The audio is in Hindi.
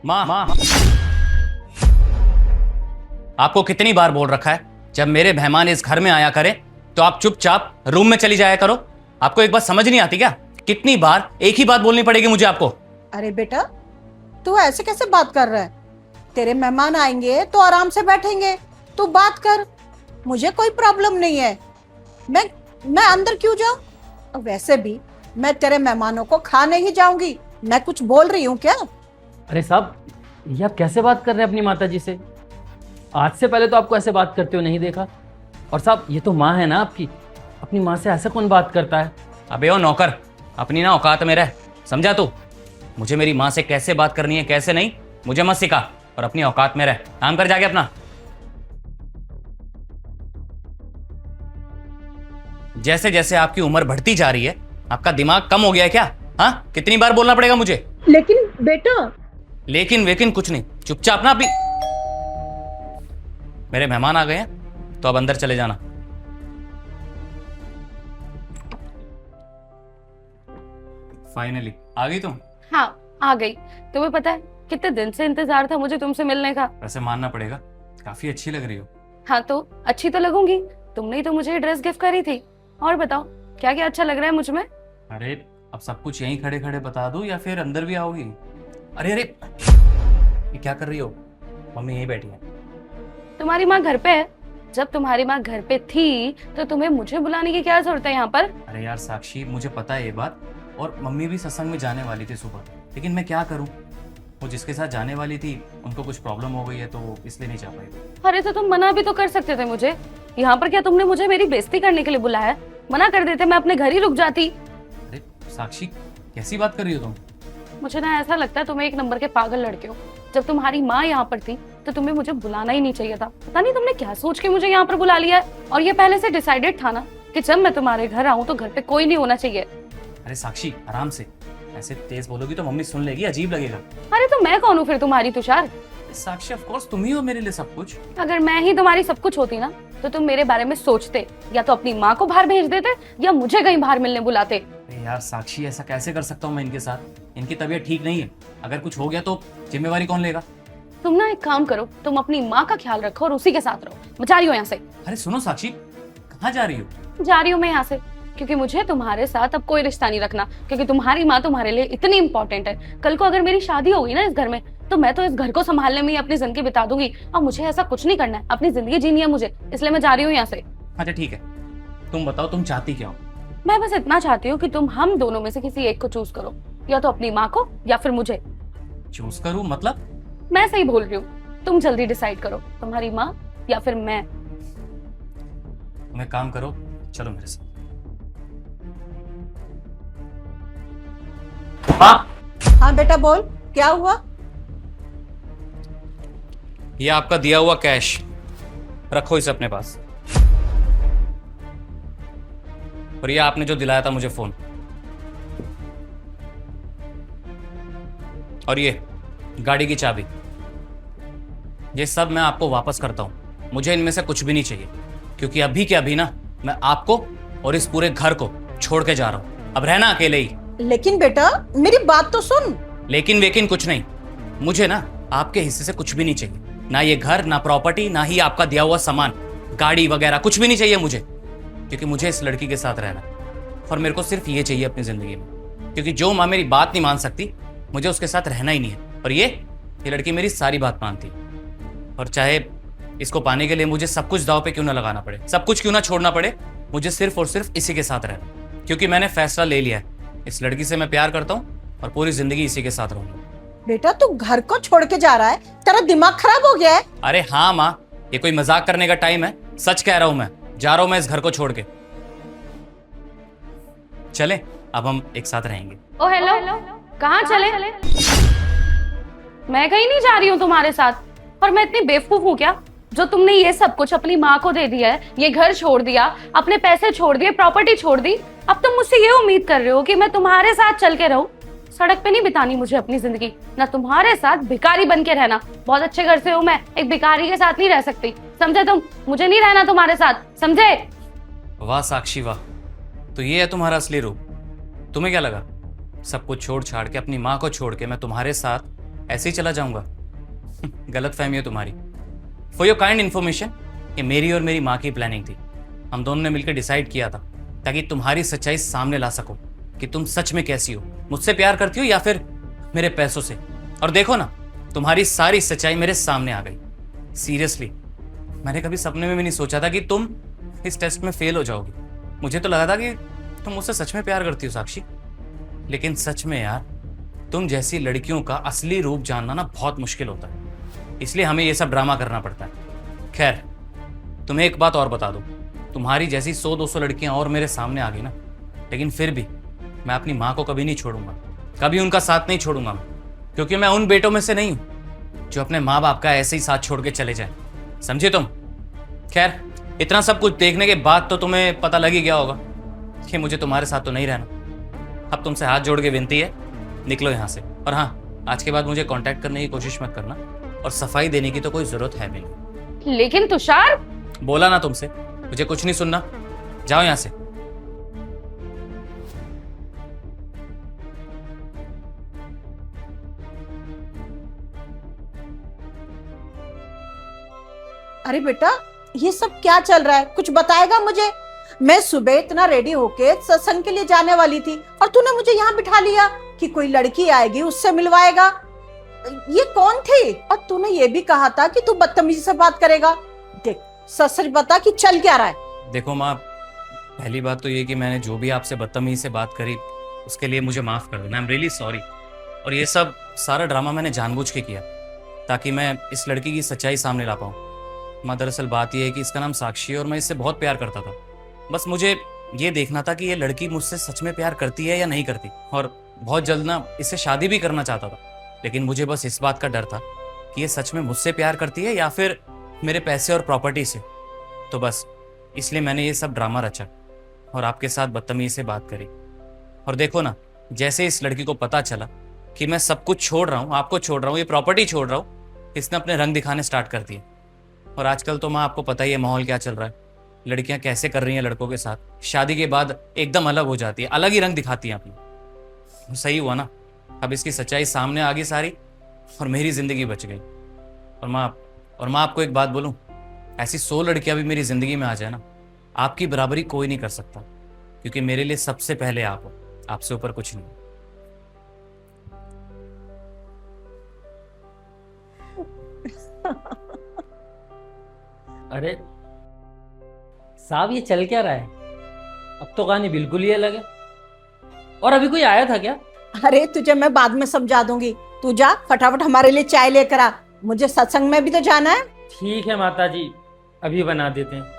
माँ, आपको कितनी बार बोल रखा है जब मेरे मेहमान इस घर में आया करें तो आप चुपचाप रूम में चली जाया करो। आपको एक बात समझ नहीं आती क्या? कितनी बार एक ही बात बोलनी पड़ेगी मुझे आपको? अरे बेटा, तू ऐसे कैसे बात कर रहा है? तेरे मेहमान आएंगे तो आराम से बैठेंगे, तू बात कर, मुझे कोई प्रॉब्लम नहीं है। मैं अंदर क्यों जाऊं? और वैसे भी मैं तेरे मेहमानों को खाने ही जाऊंगी। मैं कुछ बोल रही हूँ क्या? अरे साहब, ये आप कैसे बात कर रहे हैं अपनी माता जी से? आज से पहले तो आपको ऐसे बात करते हुए नहीं देखा। और साहब, ये तो माँ है ना आपकी, अपनी माँ से ऐसा कौन बात करता है? अबे ओ नौकर, अपनी ना औकात में रह, समझा तू? मुझे मेरी माँ से कैसे बात करनी है कैसे नहीं मुझे मत सिखा, और अपनी औकात में रह, काम कर जाके अपना। जैसे जैसे आपकी उम्र बढ़ती जा रही है आपका दिमाग कम हो गया है क्या? हाँ, कितनी बार बोलना पड़ेगा मुझे? लेकिन बेटा। लेकिन वेकिन कुछ नहीं, चुपचाप ना अपनी। मेरे मेहमान आ गए हैं तो अब अंदर चले जाना। फाइनली आ गई तुम? हाँ, आ गई। तुम्हें पता है कितने दिन से इंतजार था मुझे तुमसे मिलने का। वैसे मानना पड़ेगा, काफी अच्छी लग रही हो। हाँ तो अच्छी तो लगूंगी, तुमने ही तो मुझे ड्रेस गिफ्ट करी थी। और बताओ क्या क्या अच्छा लग रहा है मुझ में? अरे अब सब कुछ यहीं खड़े खड़े बता दूं या फिर अंदर भी आओगी? अरे अरे, ये क्या कर रही हो? मम्मी यहीं बैठी है। तुम्हारी माँ घर पे है? जब तुम्हारी माँ घर पे थी तो तुम्हें मुझे बुलाने की क्या जरूरत है यहाँ पर? अरे यार साक्षी, मुझे पता है ये बात, और मम्मी भी सत्संग में जाने वाली थी सुबह, लेकिन मैं क्या करूं, वो जिसके साथ जाने वाली थी उनको कुछ प्रॉब्लम हो गई है तो इसलिए नहीं जा पाई। अरे तो तुम मना भी तो कर सकते थे मुझे। यहाँ पर क्या तुमने मुझे मेरी बेइज्जती करने के लिए बुलाया है? मना कर देते, मैं अपने घर ही रुक जाती। अरे साक्षी, कैसी बात कर रही हो तुम? मुझे ना ऐसा लगता है तुम्हें एक नंबर के पागल लड़के हो। जब तुम्हारी माँ यहाँ पर थी तो तुम्हें मुझे बुलाना ही नहीं चाहिए था। पता नहीं तुमने क्या सोच के मुझे यहाँ पर बुला लिया है। और ये पहले से डिसाइडेड था ना कि जब मैं तुम्हारे घर आऊँ तो घर पे कोई नहीं होना चाहिए। अरे साक्षी, आराम से, ऐसे तेज बोलोगी तो मम्मी सुन लेगी, अजीब लगेगा। अरे तो मैं कौन हूँ फिर तुम्हारी, तुषार? साक्षी ऑफ कोर्स तुम ही हो मेरे लिए सब कुछ। अगर मैं ही तुम्हारी सब कुछ होती ना तो तुम मेरे बारे में सोचते, या तो अपनी माँ को बाहर भेज देते या मुझे कहीं बाहर मिलने बुलाते। अरे यार साक्षी, ऐसा कैसे कर सकता हूँ मैं इनके साथ? इनकी तबीयत ठीक नहीं है, अगर कुछ हो गया तो जिम्मेवारी कौन लेगा? तुम ना एक काम करो, तुम अपनी माँ का ख्याल रखो और उसी के साथ रहो। मैं जा रही हूँ यहाँ से। अरे सुनो साक्षी, कहाँ जा रही हो? जा रही हूँ मैं यहाँ से, क्योंकि मुझे तुम्हारे साथ अब कोई रिश्ता नहीं रखना, क्योंकि तुम्हारी माँ तुम्हारे लिए इतनी इंपॉर्टेंट है। कल को अगर मेरी शादी होगी ना इस घर में तो मैं तो इस घर को संभालने में ही अपनी जिंदगी बिता दूंगी, और मुझे ऐसा कुछ नहीं करना है, अपनी जिंदगी जीनी है मुझे, इसलिए मैं जा रही हूँ यहाँ से। अच्छा ठीक है, तुम बताओ तुम चाहती क्या हो? मैं बस इतना चाहती हूँ कि तुम हम दोनों में से किसी एक को चूज करो, या तो अपनी माँ को या फिर मुझे। चूज करूँ मतलब? मैं सही बोल रही हूँ, तुम जल्दी डिसाइड करो, तुम्हारी माँ या फिर मैं। तुम एक काम करो, चलो मेरे साथ। हाँ बेटा बोल, क्या हुआ? ये आपका दिया हुआ कैश, रखो इसे अपने पास। और ये आपने जो दिलाया था मुझे फोन, और ये गाड़ी की चाबी, ये सब मैं आपको वापस करता हूं। मुझे इनमें से कुछ भी नहीं चाहिए, क्योंकि अभी के अभी ना मैं आपको और इस पूरे घर को छोड़ के जा रहा हूं। अब रहना अकेले ही। लेकिन बेटा मेरी बात तो सुन। लेकिन वेकिन कुछ नहीं, मुझे ना आपके हिस्से से कुछ भी नहीं चाहिए, ना ये घर, ना प्रॉपर्टी, ना ही आपका दिया हुआ सामान, गाड़ी वगैरह कुछ भी नहीं चाहिए मुझे, क्योंकि मुझे इस लड़की के साथ रहना और मेरे को सिर्फ ये चाहिए अपनी जिंदगी में। क्योंकि जो माँ मेरी बात नहीं मान सकती, मुझे उसके साथ रहना ही नहीं है। और ये लड़की मेरी सारी बात मानती, और चाहे इसको पाने के लिए मुझे सब कुछ दांव पे क्यों ना लगाना पड़े, सब कुछ क्यों ना छोड़ना पड़े, मुझे सिर्फ और सिर्फ इसी के साथ रहना। क्योंकि मैंने फैसला ले लिया है, इस लड़की से मैं प्यार करता हूँ और पूरी जिंदगी इसी के साथ रहूंगा। बेटा तू घर को छोड़ के जा रहा है, तेरा दिमाग खराब हो गया है? अरे हाँ माँ, ये कोई मजाक करने का टाइम है? सच कह रहा हूं मैं, जा रहा हूं मैं इस घर को छोड़ के। चले, अब हम एक साथ रहेंगे। ओ हेलो, कहाँ चले? मैं कहीं नहीं जा रही हूँ तुम्हारे साथ। और मैं इतनी बेवकूफ हूँ क्या जो तुमने ये सब कुछ अपनी माँ को दे दिया है, ये घर छोड़ दिया, अपने पैसे छोड़ दिए, प्रॉपर्टी छोड़ दी। अब तुम मुझसे ये उम्मीद कर रहे हो कि मैं तुम्हारे साथ चल के रहूं? सड़क पे नहीं बितानी मुझे अपनी जिंदगी, ना तुम्हारे साथ भिखारी बन के रहना। बहुत अच्छे घर से हूँ मैं, एक भिखारी के साथ नहीं रह सकती, समझे तुम? मुझे नहीं रहना तुम्हारे साथ, समझे? वाह साक्षी वाह, तो ये है तुम्हारा असली रूप। तुम्हें क्या लगा सब कुछ छोड़ छाड़ के, अपनी माँ को छोड़ के मैं तुम्हारे साथ ऐसे ही चला जाऊंगा? गलत फहमी है तुम्हारी। फॉर योर काइंड इन्फॉर्मेशन, ये मेरी और मेरी माँ की प्लानिंग थी। हम दोनों ने मिलकर डिसाइड किया था ताकि तुम्हारी सच्चाई सामने ला सको कि तुम सच में कैसी हो, मुझसे प्यार करती हो या फिर मेरे पैसों से। और देखो ना, तुम्हारी सारी सच्चाई मेरे सामने आ गई। सीरियसली, मैंने कभी सपने में भी नहीं सोचा था कि तुम इस टेस्ट में फेल हो जाओगी। मुझे तो लगा था कि तुम मुझसे सच में प्यार करती हो साक्षी। लेकिन सच में यार, तुम जैसी लड़कियों का असली रूप जानना ना बहुत मुश्किल होता है, इसलिए हमें ये सब ड्रामा करना पड़ता है। खैर, तुम्हें एक बात और बता दूं, तुम्हारी जैसी 100-200 लड़कियां और मेरे सामने आ गई ना, लेकिन फिर भी मैं अपनी माँ को कभी नहीं छोड़ूंगा, कभी उनका साथ नहीं छोड़ूंगा मैं, क्योंकि मैं उन बेटों में से नहीं हूं जो अपने माँ बाप का ऐसे ही साथ छोड़ के चले जाएं। समझे तुम? खैर, इतना सब कुछ देखने के बाद तो तुम्हें पता लग ही गया होगा कि मुझे तुम्हारे साथ तो नहीं रहना। अब तुमसे हाथ जोड़ के विनती है, निकलो यहाँ से। और हाँ, आज के बाद मुझे कांटेक्ट करने की कोशिश मत करना, और सफाई देने की तो कोई जरूरत है भी नहीं। लेकिन तुषार, बोला ना तुमसे, मुझे कुछ नहीं सुनना, जाओ यहाँ से। अरे बेटा, ये सब क्या चल रहा है? कुछ बताएगा मुझे? मैं सुबह इतना रेडी होके सत्संग के लिए जाने वाली थी और तूने मुझे यहाँ बिठा लिया कि कोई लड़की आएगी उससे मिलवाएगा। ये कौन थी? और तूने ये भी कहा था कि तू बदतमीजी से बात करेगा। देख, सच सच बता कि चल क्या रहा है? देखो माँ, पहली बात तो ये कि मैंने जो भी आपसे बदतमीजी से बात करी उसके लिए मुझे माफ़ कर देना। I am really sorry. और ये सब सारा ड्रामा मैंने जानबूझ के किया ताकि मैं इस लड़की की सच्चाई सामने ला पाऊँ। माँ, दरअसल बात यह है कि इसका नाम साक्षी है और मैं इससे बहुत प्यार करता था। बस मुझे ये देखना था कि ये लड़की मुझसे सच में प्यार करती है या नहीं करती, और बहुत जल्द ना इससे शादी भी करना चाहता था। लेकिन मुझे बस इस बात का डर था कि ये सच में मुझसे प्यार करती है या फिर मेरे पैसे और प्रॉपर्टी से। तो बस इसलिए मैंने ये सब ड्रामा रचा और आपके साथ बदतमीजी से बात करी। और देखो ना, जैसे इस लड़की को पता चला कि मैं सब कुछ छोड़ रहा हूँ, आपको छोड़ रहा हूँ, ये प्रॉपर्टी छोड़ रहा हूँ, इसने अपने रंग दिखाने स्टार्ट कर दिए। और आजकल तो माँ, आपको पता ही है माहौल क्या चल रहा है, लड़कियां कैसे कर रही हैं लड़कों के साथ। शादी के बाद एकदम अलग हो जाती है, अलग ही रंग दिखाती हैं अपनी। सही हुआ ना, अब इसकी सच्चाई सामने आ गई सारी और मेरी जिंदगी बच गई। और माँ आपको एक बात बोलूं, ऐसी 100 लड़कियां भी मेरी जिंदगी में आ जाए ना, आपकी बराबरी कोई नहीं कर सकता, क्योंकि मेरे लिए सबसे पहले आप हो, आपसे ऊपर कुछ नहीं। अरे साहब, ये चल क्या रहा है? अब तो कहानी बिल्कुल ही अलग है। और अभी कोई आया था क्या? अरे तुझे मैं बाद में समझा दूंगी, तू जा फटाफट हमारे लिए चाय लेकर आ, मुझे सत्संग में भी तो जाना है। ठीक है माता जी, अभी बना देते हैं।